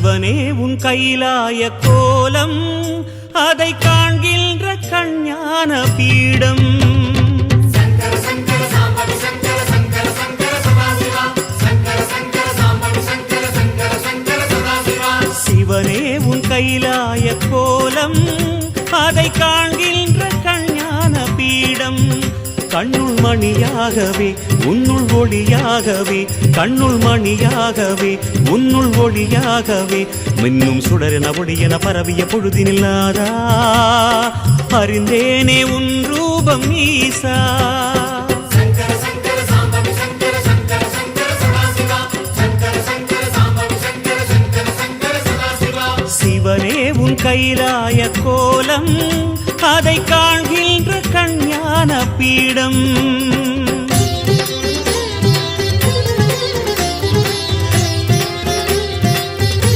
சிவனே உன் கைலாய கோலம் அதை காண்கின்ற கஞ்ஞான பீடம் சிவனே உன் கைலாய கோலம் அதை காண்கின்ற கஞ்ஞான பீடம் கண்ணுள் மணியாகவே உன்னுள் ஒளியாகவே கண்ணுள் மணியாகவே உன்னுள் ஒளியாகவே மின்னும் சுடரென ஒளியென பரவிய பொழுதினில்லாதா அறிந்தேனே உன் ரூபம் ஈசா சிவனே உன் கைலாய கோலம் அதை காண்கின்ற கஞ்ஞான பீடம்